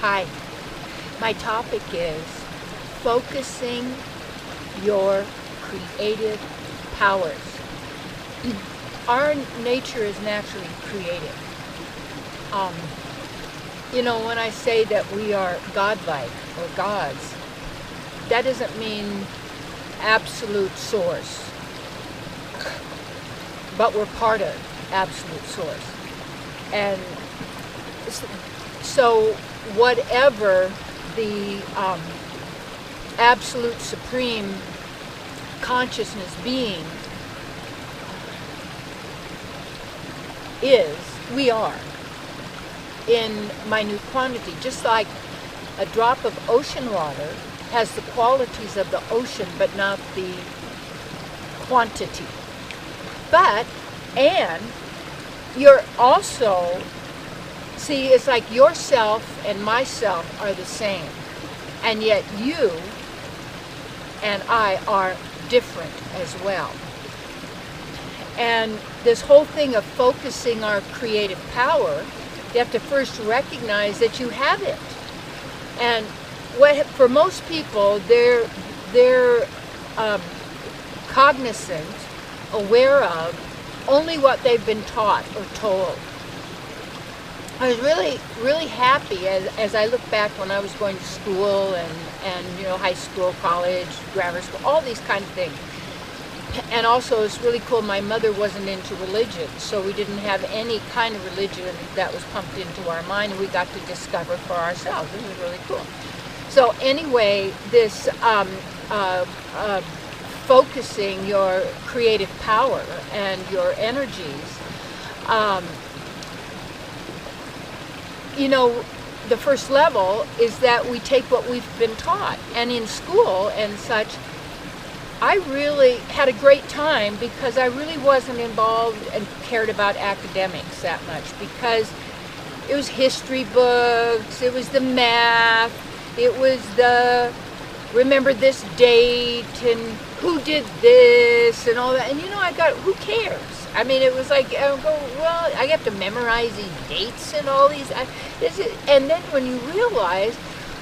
Hi. My topic is focusing your creative powers. Our nature is naturally creative. When I say that we are godlike or gods, that doesn't mean absolute source, but we're part of absolute source. And so whatever the absolute supreme consciousness being is, we are in minute quantity, just like a drop of ocean water has the qualities of the ocean but not the quantity. And you're also, see, it's like yourself and myself are the same, and yet you and I are different as well. And this whole thing of focusing our creative power, you have to first recognize that you have it. And for most people, they're cognizant, aware of only what they've been taught or told. I was really, really happy as I look back when I was going to school and high school, college, grammar school, all these kind of things. And also it's really cool, my mother wasn't into religion, so we didn't have any kind of religion that was pumped into our mind, and we got to discover for ourselves. This was really cool. So anyway, this focusing your creative power and your energies, the first level is that we take what we've been taught. And in school and such, I really had a great time because I really wasn't involved and cared about academics that much, because it was history books, it was the math, it was the remember this date and who did this and all that. And I got, who cares? I mean, it was like, I have to memorize these dates and all these. And then when you realize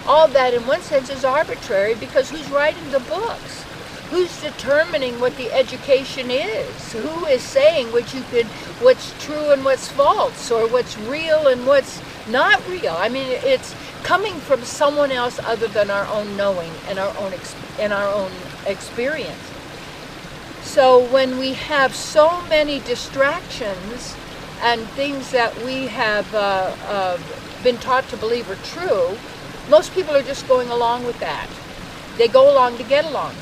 all that in one sense is arbitrary, because who's writing the books? Who's determining what the education is? Who is saying what's true and what's false, or what's real and what's not real? I mean, it's coming from someone else other than our own knowing and our own experience. So when we have so many distractions and things that we have been taught to believe are true, most people are just going along with that. They go along to get along.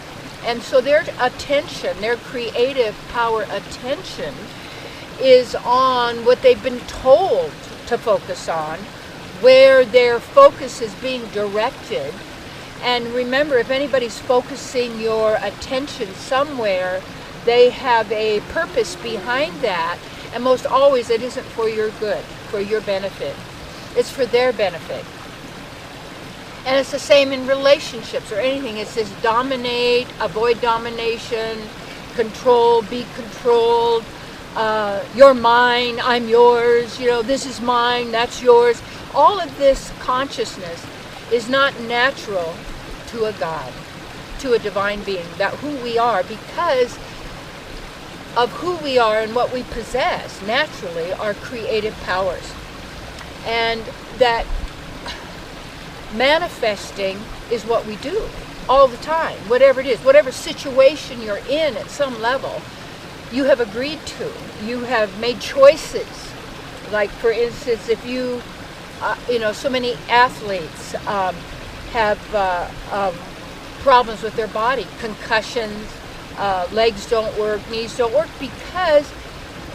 And so their attention, their creative power attention, is on what they've been told to focus on, where their focus is being directed. And remember, if anybody's focusing your attention somewhere, they have a purpose behind that, and most always it isn't for your good, for your benefit. It's for their benefit. And it's the same in relationships or anything. It says dominate, avoid domination, control, be controlled, you're mine, I'm yours, this is mine, that's yours. All of this consciousness is not natural to a God, to a divine being, that who we are, because of who we are and what we possess naturally are creative powers. And that manifesting is what we do all the time, whatever it is, whatever situation you're in at some level, you have agreed to, you have made choices. Like, for instance, if you, so many athletes have problems with their body, concussions, legs don't work, knees don't work, because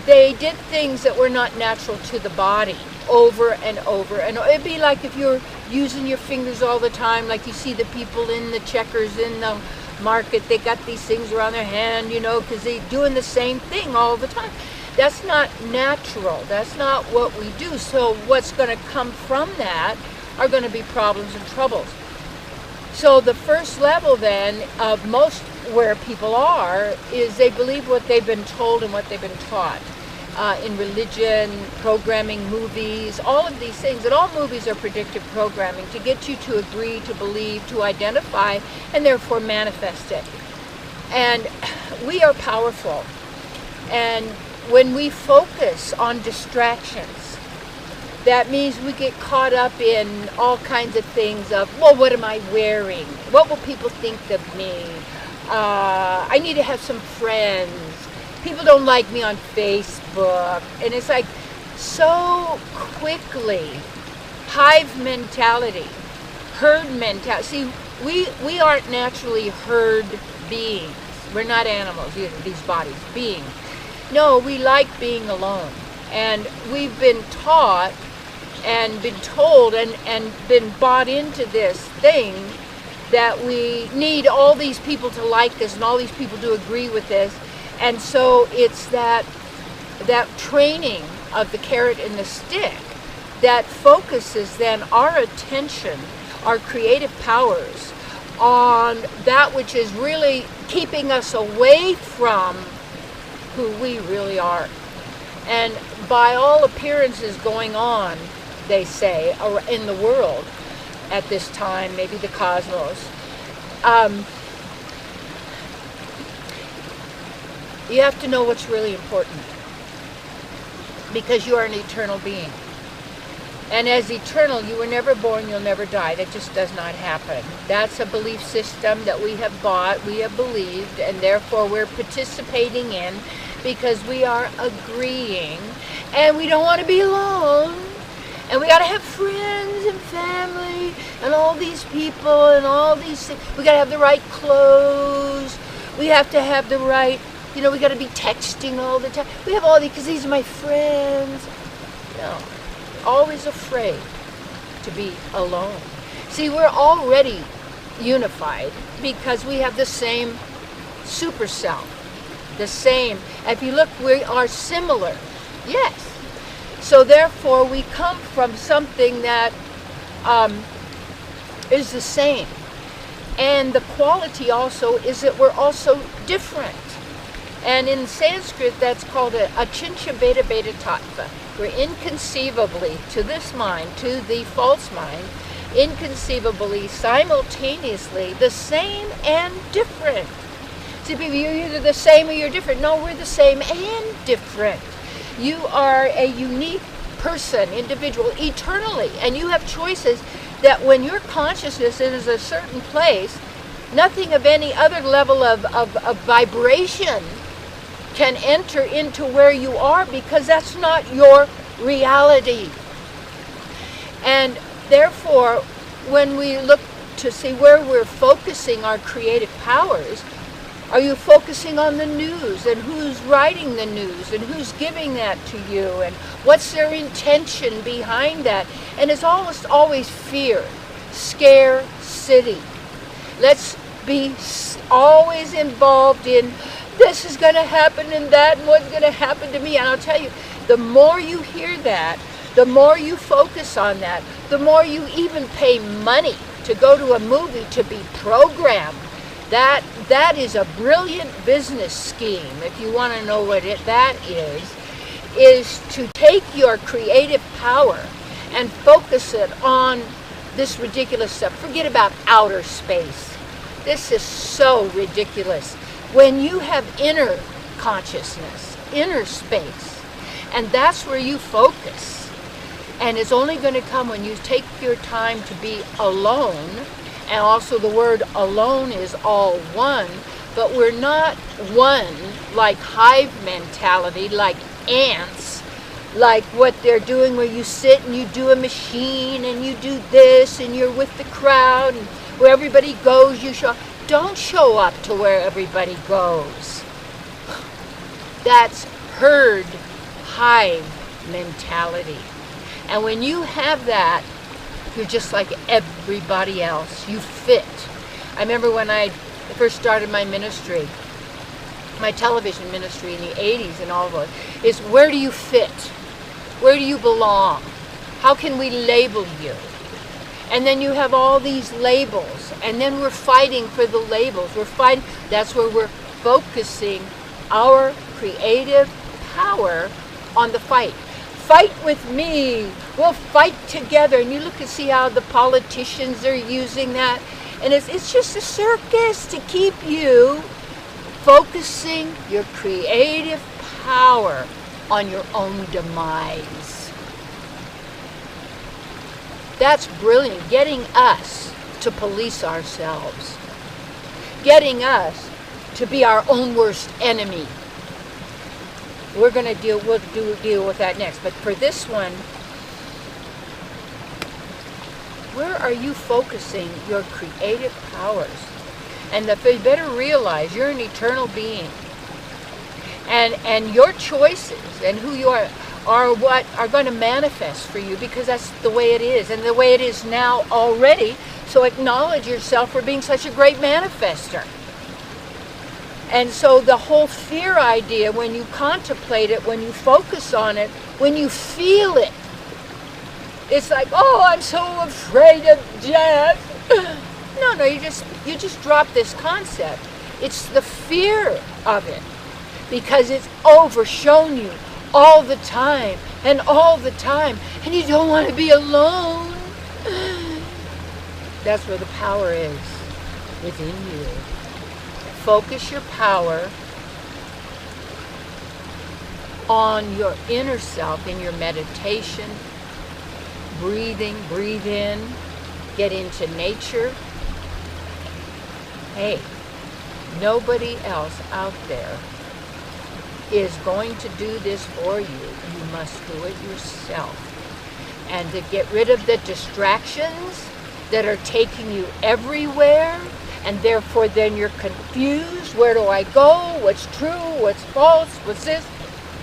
they did things that were not natural to the body over and over. And it'd be like if you're using your fingers all the time, like you see the people in the checkers in the market, they got these things around their hand, because they're doing the same thing all the time. That's not natural. That's not what we do. So what's going to come from that are going to be problems and troubles. So the first level then of most where people are is they believe what they've been told and what they've been taught. in religion, programming, movies, all of these things. And all movies are predictive programming to get you to agree, to believe, to identify, and therefore manifest it. And we are powerful. And when we focus on distractions, that means we get caught up in all kinds of things of, well, what am I wearing? What will people think of me? I need to have some friends. People don't like me on Facebook. And it's like so quickly, hive mentality, herd mentality. See, we aren't naturally herd beings. We're not animals either, these bodies, beings. No, we like being alone. And we've been taught and been told and been bought into this thing that we need all these people to like us and all these people to agree with this. And so it's that training of the carrot and the stick that focuses then our attention, our creative powers, on that which is really keeping us away from who we really are. And by all appearances going on, they say, in the world at this time, maybe the cosmos, you have to know what's really important, because you are an eternal being. And as eternal, you were never born, you'll never die. That just does not happen. That's a belief system that we have bought, we have believed, and therefore we're participating in, because we are agreeing, and we don't want to be alone, and we got to have friends and family, and all these people, and all these things. We got to have the right clothes, we have to have the right, we got to be texting all the time. We have all these, because these are my friends. No. Always afraid to be alone. See, we're already unified because we have the same super self. The same. If you look, we are similar. Yes. So therefore, we come from something that is the same. And the quality also is that we're also different. And in Sanskrit, that's called a achincha beta beta tattva. We're inconceivably, to this mind, to the false mind, inconceivably, simultaneously, the same and different. See, people, you're either the same or you're different. No, we're the same and different. You are a unique person, individual, eternally. And you have choices that when your consciousness is a certain place, nothing of any other level of vibration can enter into where you are, because that's not your reality. And therefore, when we look to see where we're focusing our creative powers, are you focusing on the news and who's writing the news and who's giving that to you and what's their intention behind that? And it's almost always fear, scare city. Let's be always involved in this is going to happen and that and what's going to happen to me. And I'll tell you, the more you hear that, the more you focus on that, the more you even pay money to go to a movie to be programmed. That is a brilliant business scheme, if you want to know what that is to take your creative power and focus it on this ridiculous stuff. Forget about outer space. This is so ridiculous. When you have inner consciousness, inner space, and that's where you focus, and it's only going to come when you take your time to be alone, and also the word alone is all one, but we're not one like hive mentality, like ants, like what they're doing where you sit and you do a machine and you do this and you're with the crowd and where everybody goes you show. Don't show up to where everybody goes. That's herd hive mentality. And when you have that, you're just like everybody else. You fit. I remember when I first started my ministry, my television ministry in the 80s and all of those, is where do you fit? Where do you belong? How can we label you? And then you have all these labels, and then we're fighting for the labels. We're fighting. That's where we're focusing our creative power on the fight. Fight with me. We'll fight together. And you look and see how the politicians are using that. And it's just a circus to keep you focusing your creative power on your own demise. That's brilliant. Getting us to police ourselves. Getting us to be our own worst enemy. We'll deal with that next. But for this one, where are you focusing your creative powers? And you better realize you're an eternal being. And your choices and who you are what are going to manifest for you, because that's the way it is, and the way it is now already. So acknowledge yourself for being such a great manifester. And so the whole fear idea, when you contemplate it, when you focus on it, when you feel it, it's like, oh, I'm so afraid of death. No, you just drop this concept. It's the fear of it, because it's overshown you all the time, and you don't want to be alone. That's where the power is, within you. Focus your power on your inner self in your meditation, breathing, breathe in, get into nature. Hey, nobody else out there is going to do this for you. You must do it yourself. And to get rid of the distractions that are taking you everywhere, and therefore then you're confused. Where do I go? What's true? What's false? What's this?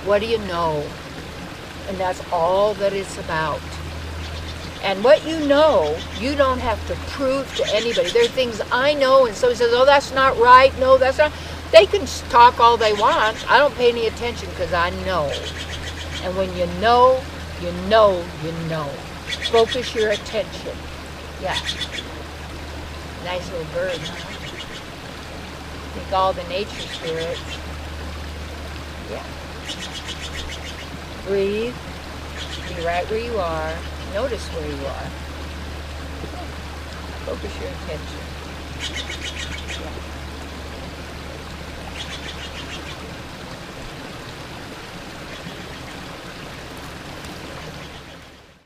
What do you know? And that's all that it's about. And what you know, you don't have to prove to anybody. There are things I know, and somebody says, oh, that's not right. No, that's not. They can talk all they want. I don't pay any attention, because I know. And when you know, you know, you know. Focus your attention. Yeah. Nice little bird, huh? I think all the nature spirits. Yeah. Breathe. Be right where you are. Notice where you are. Focus your attention. Yeah.